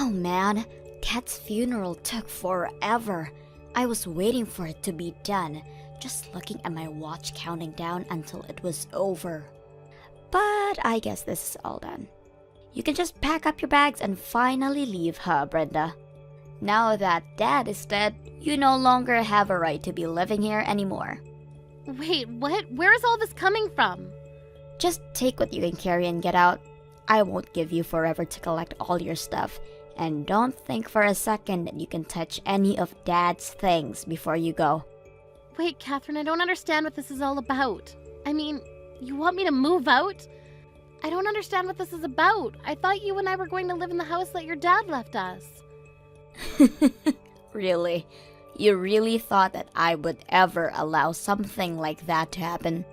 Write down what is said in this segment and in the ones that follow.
Oh man, Kat's funeral took forever. I was waiting for it to be done, just looking at my watch counting down until it was over. But I guess this is all done. You can just pack up your bags and finally leave, huh, Brenda? Now that Dad is dead, you no longer have a right to be living here anymore. Wait, what? Where is all this coming from? Just take what you can carry and get out. I won't give you forever to collect all your stuff. And don't think for a second that you can touch any of Dad's things before you go. Wait, Catherine, I don't understand what this is all about. I mean, you want me to move out? I don't understand what this is about. I thought you and I were going to live in the house that your dad left us. Really? You really thought that I would ever allow something like that to happen?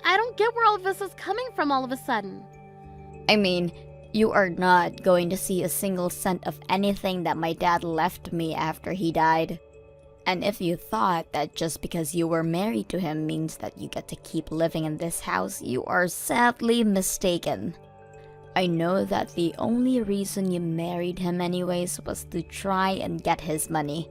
I don't get where all of this is coming from all of a sudden. I mean, you are not going to see a single cent of anything that my dad left me after he died. And if you thought that just because you were married to him means that you get to keep living in this house, you are sadly mistaken. I know that the only reason you married him anyways was to try and get his money.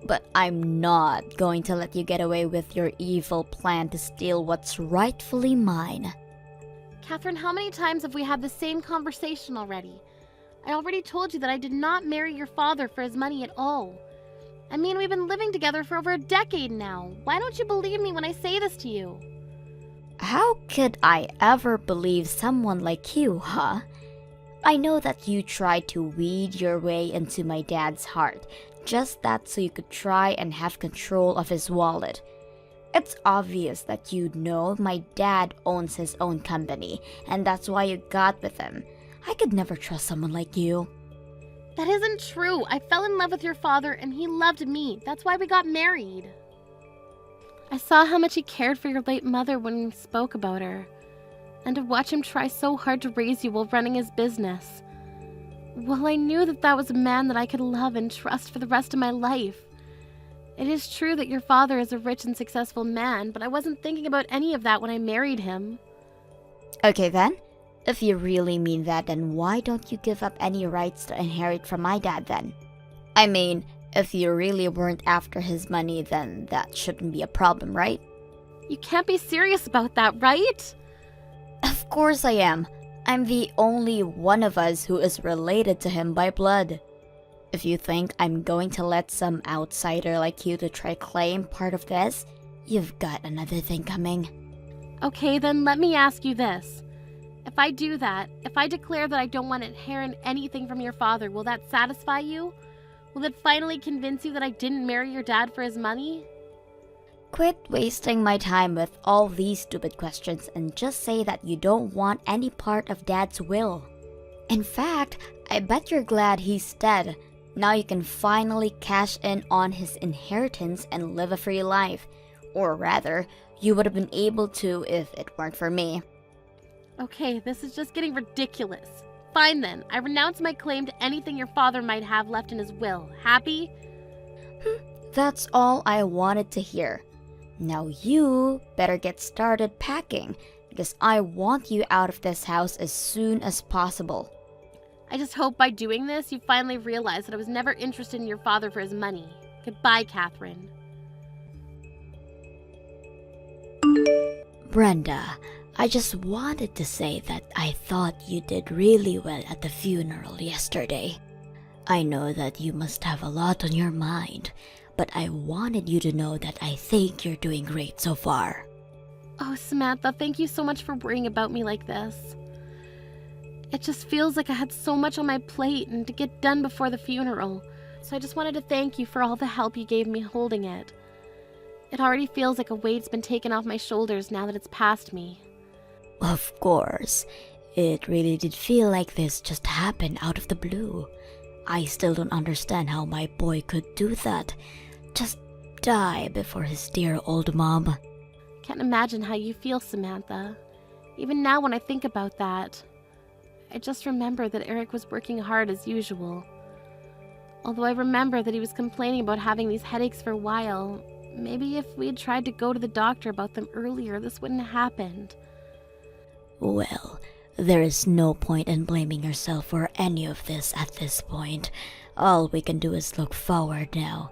But I'm not going to let you get away with your evil plan to steal what's rightfully mine. Catherine, how many times have we had the same conversation already? I already told you that I did not marry your father for his money at all. I mean, we've been living together for over a decade now. Why don't you believe me when I say this to you? How could I ever believe someone like you, huh? I know that you tried to weed your way into my dad's heart, just that so you could try and have control of his wallet. It's obvious that you know my dad owns his own company, and that's why you got with him. I could never trust someone like you. That isn't true. I fell in love with your father and he loved me. That's why we got married. I saw how much he cared for your late mother when we spoke about her. And to watch him try so hard to raise you while running his business. Well, I knew that that was a man that I could love and trust for the rest of my life. It is true that your father is a rich and successful man, but I wasn't thinking about any of that when I married him. Okay then, if you really mean that, then why don't you give up any rights to inherit from my dad then? I mean, if you really weren't after his money, then that shouldn't be a problem, right? You can't be serious about that, right? Of course I am. I'm the only one of us who is related to him by blood. If you think I'm going to let some outsider like you to try claim part of this, you've got another thing coming. Okay, then let me ask you this. If I do that, if I declare that I don't want to inherit anything from your father, will that satisfy you? Will it finally convince you that I didn't marry your dad for his money? Quit wasting my time with all these stupid questions and just say that you don't want any part of Dad's will. In fact, I bet you're glad he's dead. Now you can finally cash in on his inheritance and live a free life. Or rather, you would have been able to if it weren't for me. Okay, this is just getting ridiculous. Fine then, I renounce my claim to anything your father might have left in his will. Happy? That's all I wanted to hear. Now you better get started packing, because I want you out of this house as soon as possible. I just hope by doing this, you finally realize that I was never interested in your father for his money. Goodbye, Catherine. Brenda, I just wanted to say that I thought you did really well at the funeral yesterday. I know that you must have a lot on your mind, but I wanted you to know that I think you're doing great so far. Oh, Samantha, thank you so much for worrying about me like this. It just feels like I had so much on my plate and to get done before the funeral. So I just wanted to thank you for all the help you gave me holding it. It already feels like a weight's been taken off my shoulders now that it's past me. Of course. It really did feel like this just happened out of the blue. I still don't understand how my boy could do that. Just die before his dear old mom. Can't imagine how you feel, Samantha. Even now when I think about that, I just remember that Eric was working hard as usual. Although I remember that he was complaining about having these headaches for a while, maybe if we had tried to go to the doctor about them earlier, this wouldn't have happened. Well, There is no point in blaming yourself for any of this at this point. All we can do is look forward now.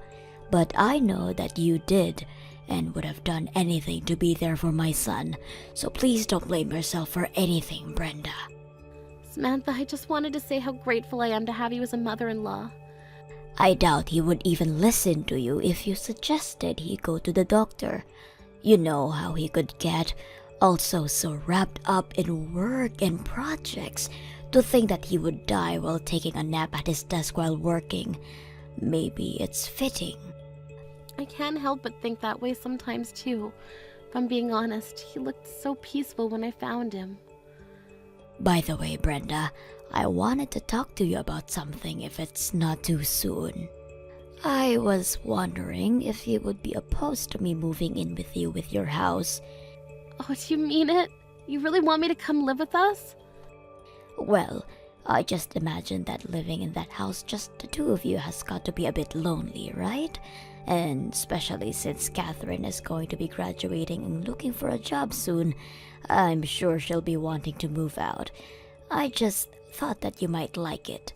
But I know that you did, and would have done anything to be there for my son. So please don't blame yourself for anything, Brenda. Samantha, I just wanted to say how grateful I am to have you as a mother-in-law. I doubt he would even listen to you if you suggested he go to the doctor. You know how he could get, also so wrapped up in work and projects. To think that he would die while taking a nap at his desk while working. Maybe it's fitting. I can't help but think that way sometimes too. If I'm being honest, he looked so peaceful when I found him. By the way, Brenda, I wanted to talk to you about something if it's not too soon. I was wondering if you would be opposed to me moving in with you with your house. Oh, do you mean it? You really want me to come live with us? Well, I just imagined that living in that house just the two of you has got to be a bit lonely, right? And especially since Catherine is going to be graduating and looking for a job soon, I'm sure she'll be wanting to move out. I just thought that you might like it.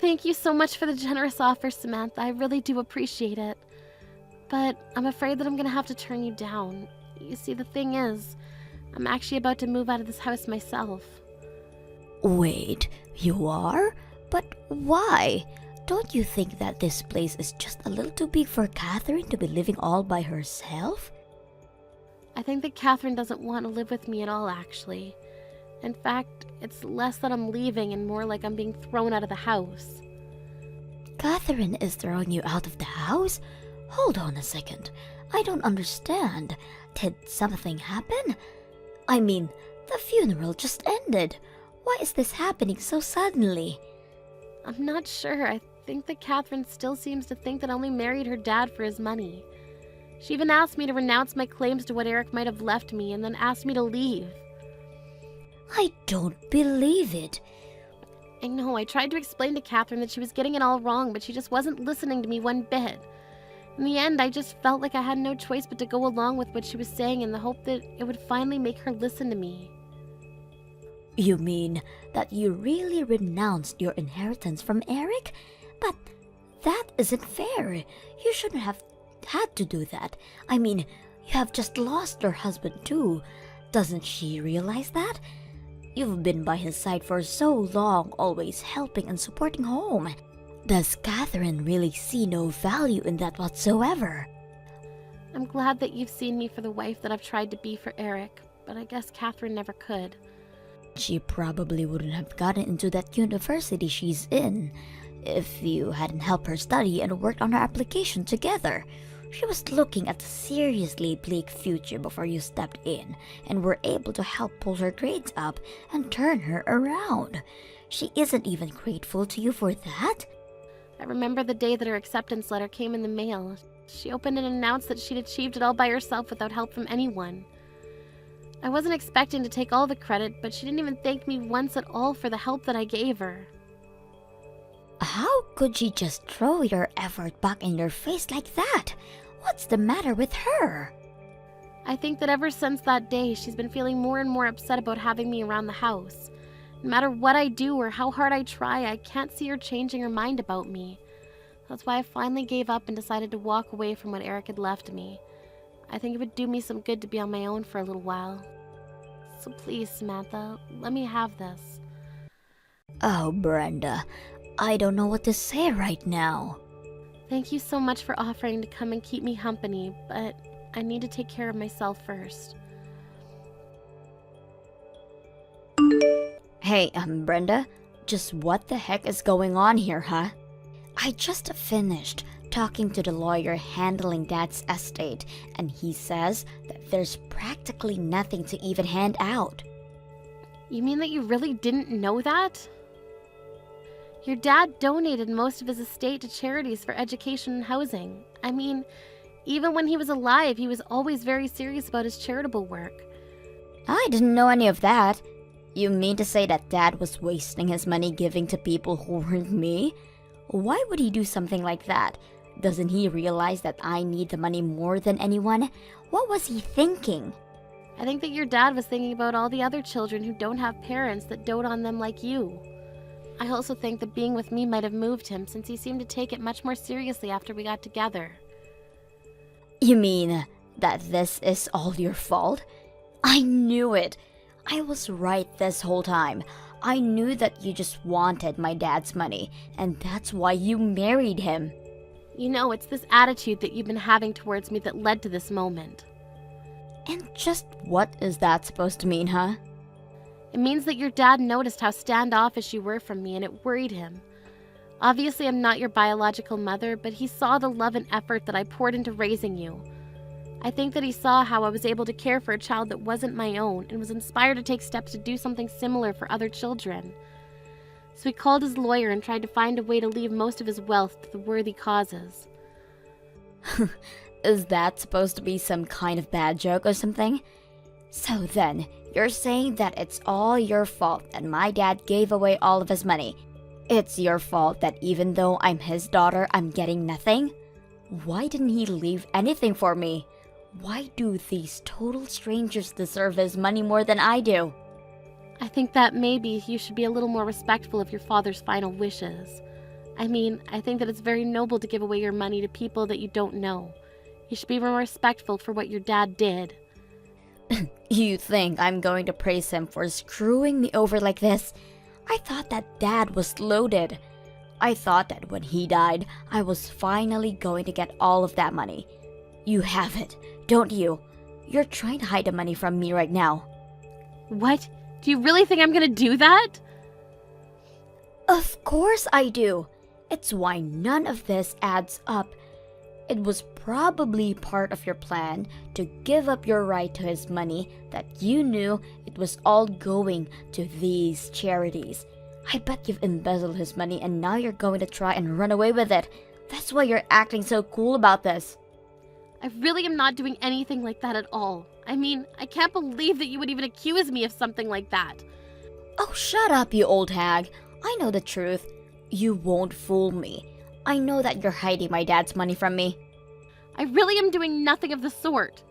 Thank you so much for the generous offer, Samantha. I really do appreciate it. But I'm afraid that I'm gonna have to turn you down. You see, the thing is, I'm actually about to move out of this house myself. Wait, you are? But why? Don't you think that this place is just a little too big for Catherine to be living all by herself? I think that Catherine doesn't want to live with me at all, actually. In fact, it's less that I'm leaving and more like I'm being thrown out of the house. Catherine is throwing you out of the house? Hold on a second. I don't understand. Did something happen? I mean, the funeral just ended. Why is this happening so suddenly? I'm not sure. I think that Catherine still seems to think that I only married her dad for his money. She even asked me to renounce my claims to what Eric might have left me and then asked me to leave. I don't believe it. I know, I tried to explain to Catherine that she was getting it all wrong, but she just wasn't listening to me one bit. In the end, I just felt like I had no choice but to go along with what she was saying in the hope that it would finally make her listen to me. You mean that you really renounced your inheritance from Eric? But that isn't fair. You shouldn't have had to do that. I mean, you have just lost your husband too. Doesn't she realize that? You've been by his side for so long, always helping and supporting home. Does Catherine really see no value in that whatsoever? I'm glad that you've seen me for the wife that I've tried to be for Eric, but I guess Catherine never could. She probably wouldn't have gotten into that university she's in if you hadn't helped her study and worked on her application together. She was looking at a seriously bleak future before you stepped in and were able to help pull her grades up and turn her around. She isn't even grateful to you for that? I remember the day that her acceptance letter came in the mail. She opened it and announced that she'd achieved it all by herself without help from anyone. I wasn't expecting to take all the credit, but she didn't even thank me once at all for the help that I gave her. How could she just throw your effort back in your face like that? What's the matter with her? I think that ever since that day, she's been feeling more and more upset about having me around the house. No matter what I do or how hard I try, I can't see her changing her mind about me. That's why I finally gave up and decided to walk away from what Eric had left me. I think it would do me some good to be on my own for a little while. So please, Samantha, let me have this. Oh, Brenda, I don't know what to say right now. Thank you so much for offering to come and keep me company, but I need to take care of myself first. Hey, Brenda, just what the heck is going on here, huh? I just finished talking to the lawyer handling Dad's estate, and he says that there's practically nothing to even hand out. You mean that you really didn't know that? Your dad donated most of his estate to charities for education and housing. I mean, even when he was alive, he was always very serious about his charitable work. I didn't know any of that. You mean to say that Dad was wasting his money giving to people who weren't me? Why would he do something like that? Doesn't he realize that I need the money more than anyone? What was he thinking? I think that your dad was thinking about all the other children who don't have parents that dote on them like you. I also think that being with me might have moved him, since he seemed to take it much more seriously after we got together. You mean that this is all your fault? I knew it. I was right this whole time. I knew that you just wanted my dad's money, and that's why you married him. You know, it's this attitude that you've been having towards me that led to this moment. And just what is that supposed to mean, huh? It means that your dad noticed how standoffish you were from me, and it worried him. Obviously, I'm not your biological mother, but he saw the love and effort that I poured into raising you. I think that he saw how I was able to care for a child that wasn't my own, and was inspired to take steps to do something similar for other children. So he called his lawyer and tried to find a way to leave most of his wealth to the worthy causes. Is that supposed to be some kind of bad joke or something? So then, you're saying that it's all your fault that my dad gave away all of his money. It's your fault that even though I'm his daughter, I'm getting nothing? Why didn't he leave anything for me? Why do these total strangers deserve his money more than I do? I think that maybe you should be a little more respectful of your father's final wishes. I think that it's very noble to give away your money to people that you don't know. You should be more respectful for what your dad did. You think I'm going to praise him for screwing me over like this? I thought that dad was loaded. I thought that when he died, I was finally going to get all of that money. You have it, don't you? You're trying to hide the money from me right now. What? Do you really think I'm gonna do that? Of course I do. It's why none of this adds up. It was probably part of your plan to give up your right to his money that you knew it was all going to these charities. I bet you've embezzled his money and now you're going to try and run away with it. That's why you're acting so cool about this. I really am not doing anything like that at all. I can't believe that you would even accuse me of something like that. Oh, shut up, you old hag. I know the truth. You won't fool me. I know that you're hiding my dad's money from me. I really am doing nothing of the sort.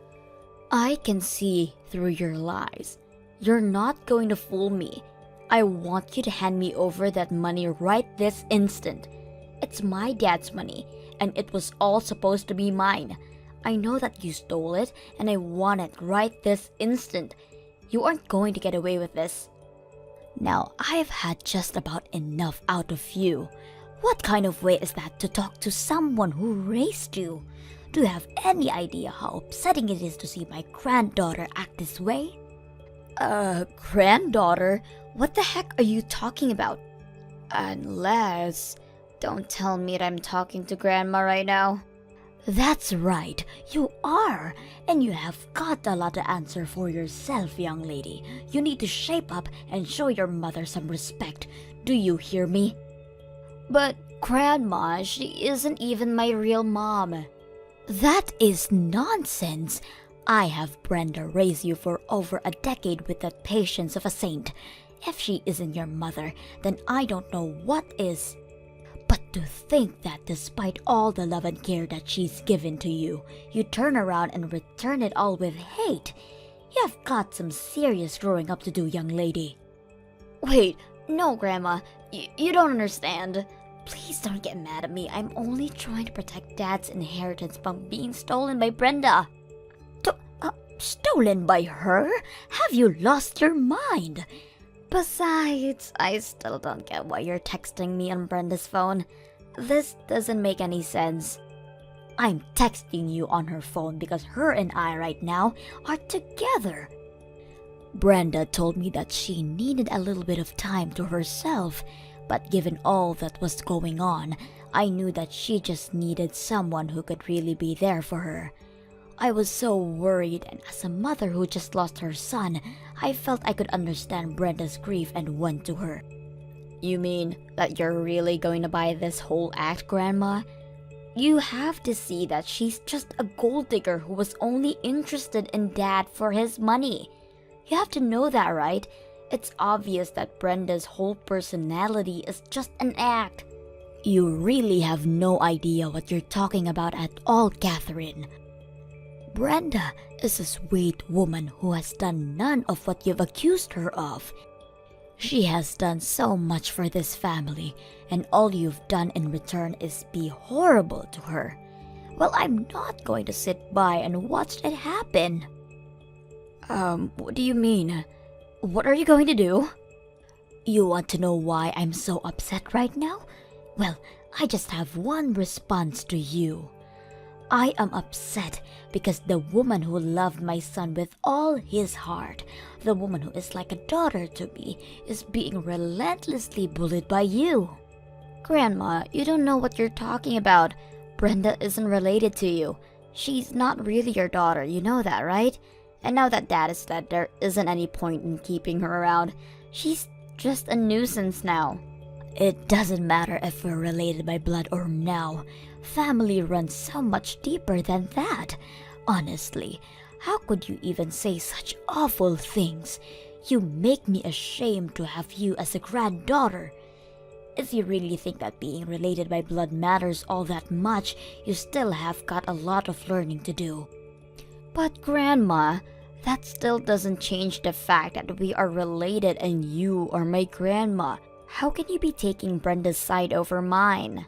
I can see through your lies. You're not going to fool me. I want you to hand me over that money right this instant. It's my dad's money, and it was all supposed to be mine. I know that you stole it, and I want it right this instant. You aren't going to get away with this. Now, I've had just about enough out of you. What kind of way is that to talk to someone who raised you? Do you have any idea how upsetting it is to see my granddaughter act this way? Granddaughter? What the heck are you talking about? Unless... Don't tell me that I'm talking to Grandma right now. That's right, you are. And you have got a lot to answer for yourself, young lady. You need to shape up and show your mother some respect. Do you hear me? But, Grandma, she isn't even my real mom. That is nonsense. I have Brenda raise you for over a decade with the patience of a saint. If she isn't your mother, then I don't know what is. But to think that despite all the love and care that she's given to you, you turn around and return it all with hate. You've got some serious growing up to do, young lady. Wait, no, Grandma. You don't understand. Please don't get mad at me. I'm only trying to protect Dad's inheritance from being stolen by Brenda. Stolen by her? Have you lost your mind? Besides, I still don't get why you're texting me on Brenda's phone. This doesn't make any sense. I'm texting you on her phone because her and I right now are together. Brenda told me that she needed a little bit of time to herself, but given all that was going on, I knew that she just needed someone who could really be there for her. I was so worried, and as a mother who just lost her son, I felt I could understand Brenda's grief and went to her. You mean that you're really going to buy this whole act, Grandma? You have to see that she's just a gold digger who was only interested in Dad for his money. You have to know that, right? It's obvious that Brenda's whole personality is just an act. You really have no idea what you're talking about at all, Catherine. Brenda is a sweet woman who has done none of what you've accused her of. She has done so much for this family, and all you've done in return is be horrible to her. Well, I'm not going to sit by and watch it happen. What do you mean? What are you going to do? You want to know why I'm so upset right now? Well, I just have one response to you. I am upset because the woman who loved my son with all his heart, the woman who is like a daughter to me, is being relentlessly bullied by you. Grandma, you don't know what you're talking about. Brenda isn't related to you. She's not really your daughter, you know that, right? And now that Dad is dead, there isn't any point in keeping her around. She's just a nuisance now. It doesn't matter if we're related by blood or now. Family runs so much deeper than that. Honestly, how could you even say such awful things? You make me ashamed to have you as a granddaughter. If you really think that being related by blood matters all that much, you still have got a lot of learning to do. But Grandma, that still doesn't change the fact that we are related and you are my grandma. How can you be taking Brenda's side over mine?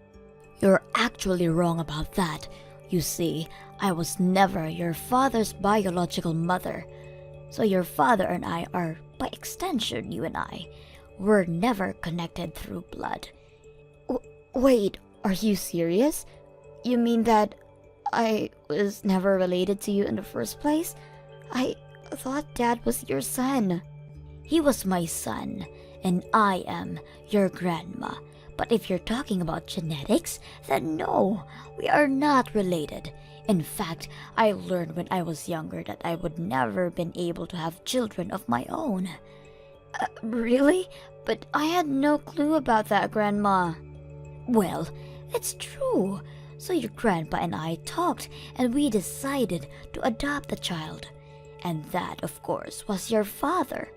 You're actually wrong about that. You see, I was never your father's biological mother. So your father and I are, by extension, you and I, were never connected through blood. Wait, are you serious? You mean that I was never related to you in the first place? I thought Dad was your son. He was my son, and I am your grandma. But if you're talking about genetics, then no, we are not related. In fact, I learned when I was younger that I would never been able to have children of my own. Really? But I had no clue about that, Grandma. Well, it's true. So your grandpa and I talked, and we decided to adopt the child. And that, of course, was your father.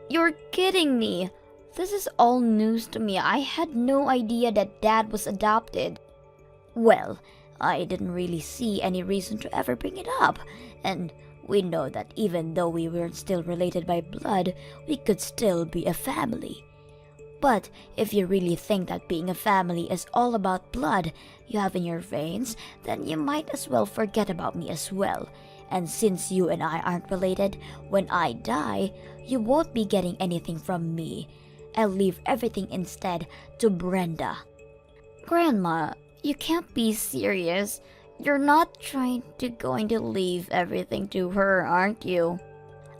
You're kidding me. This is all news to me. I had no idea that Dad was adopted. Well, I didn't really see any reason to ever bring it up. And we know that even though we weren't still related by blood, we could still be a family. But if you really think that being a family is all about blood you have in your veins, then you might as well forget about me as well. And since you and I aren't related, when I die, you won't be getting anything from me. I'll leave everything instead to Brenda. Grandma, you can't be serious. You're not going to leave everything to her, aren't you?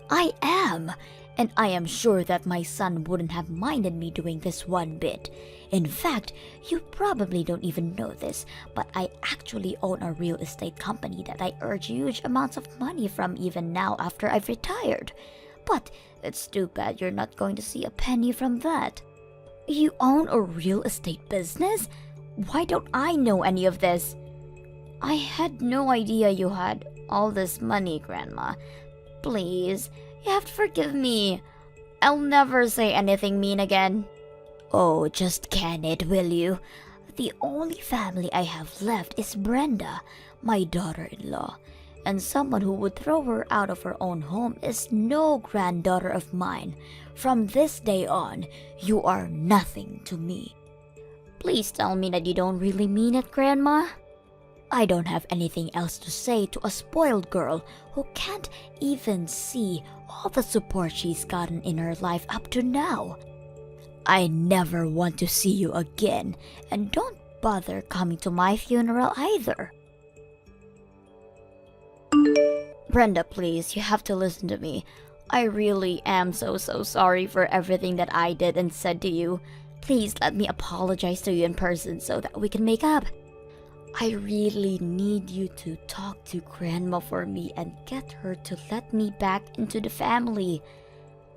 I am, and I am sure that my son wouldn't have minded me doing this one bit. In fact, you probably don't even know this, but I actually own a real estate company that I earn huge amounts of money from even now after I've retired. But it's too bad you're not going to see a penny from that. You own a real estate business? Why don't I know any of this? I had no idea you had all this money, Grandma. Please, you have to forgive me. I'll never say anything mean again. Oh, just can it, will you? The only family I have left is Brenda, my daughter-in-law. And someone who would throw her out of her own home is no granddaughter of mine. From this day on, you are nothing to me. Please tell me that you don't really mean it, Grandma. I don't have anything else to say to a spoiled girl who can't even see all the support she's gotten in her life up to now. I never want to see you again, and don't bother coming to my funeral either. Brenda, please, you have to listen to me. I really am so sorry for everything that I did and said to you. Please let me apologize to you in person so that we can make up. I really need you to talk to Grandma for me and get her to let me back into the family.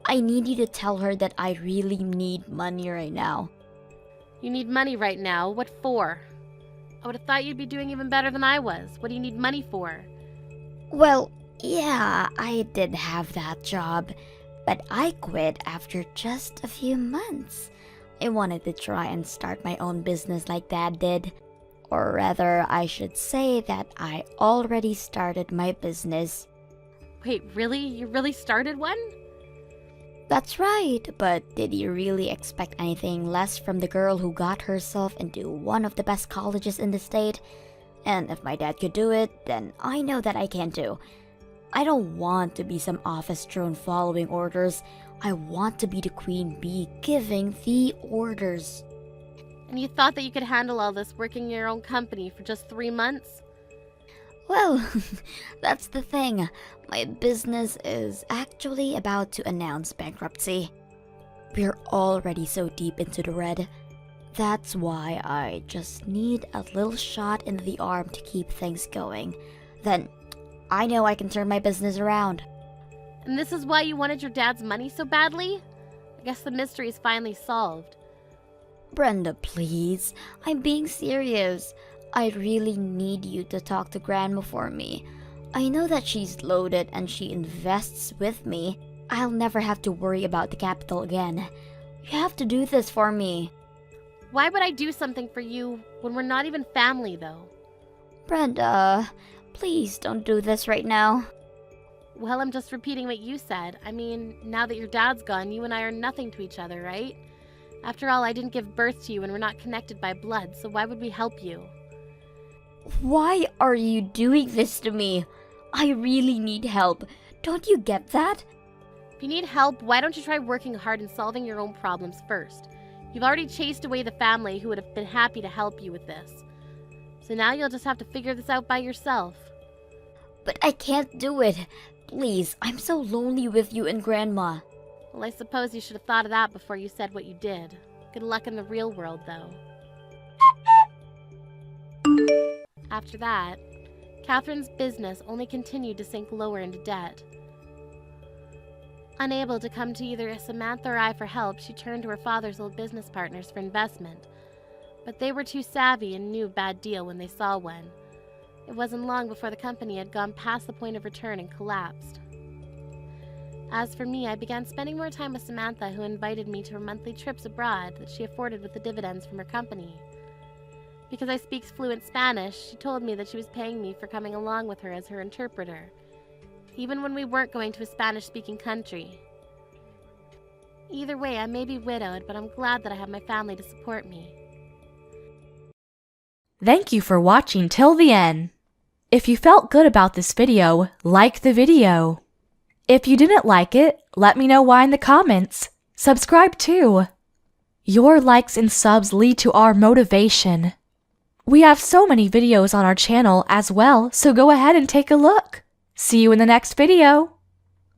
I need you to tell her that I really need money right now. You need money right now? What for? I would have thought you'd be doing even better than I was. What do you need money for? Well, yeah, I did have that job, but I quit after just a few months. I wanted to try and start my own business like Dad did. Or rather, I should say that I already started my business. Wait, really? You really started one? That's right, but did you really expect anything less from the girl who got herself into one of the best colleges in the state? And if my dad could do it, then I know that I can too. I don't want to be some office drone following orders. I want to be the queen bee giving the orders. And you thought that you could handle all this working in your own company for just 3 months? Well, that's the thing. My business is actually about to announce bankruptcy. We're already so deep into the red. That's why I just need a little shot in the arm to keep things going. Then, I know I can turn my business around. And this is why you wanted your dad's money so badly? I guess the mystery is finally solved. Brenda, please. I'm being serious. I really need you to talk to Grandma for me. I know that she's loaded and she invests with me. I'll never have to worry about the capital again. You have to do this for me. Why would I do something for you when we're not even family, though? Brenda, please don't do this right now. Well, I'm just repeating what you said. I mean, now that your dad's gone, you and I are nothing to each other, right? After all, I didn't give birth to you and we're not connected by blood, so why would we help you? Why are you doing this to me? I really need help. Don't you get that? If you need help, why don't you try working hard and solving your own problems first? You've already chased away the family who would have been happy to help you with this. So now you'll just have to figure this out by yourself. But I can't do it. Please, I'm so lonely with you and Grandma. Well, I suppose you should have thought of that before you said what you did. Good luck in the real world, though. After that, Catherine's business only continued to sink lower into debt. Unable to come to either Samantha or I for help, she turned to her father's old business partners for investment. But they were too savvy and knew a bad deal when they saw one. It wasn't long before the company had gone past the point of return and collapsed. As for me, I began spending more time with Samantha, who invited me to her monthly trips abroad that she afforded with the dividends from her company. Because I speak fluent Spanish, she told me that she was paying me for coming along with her as her interpreter, even when we weren't going to a Spanish-speaking country. Either way, I may be widowed, but I'm glad that I have my family to support me. Thank you for watching till the end. If you felt good about this video, like the video. If you didn't like it, let me know why in the comments. Subscribe too. Your likes and subs lead to our motivation. We have so many videos on our channel as well, so go ahead and take a look. See you in the next video.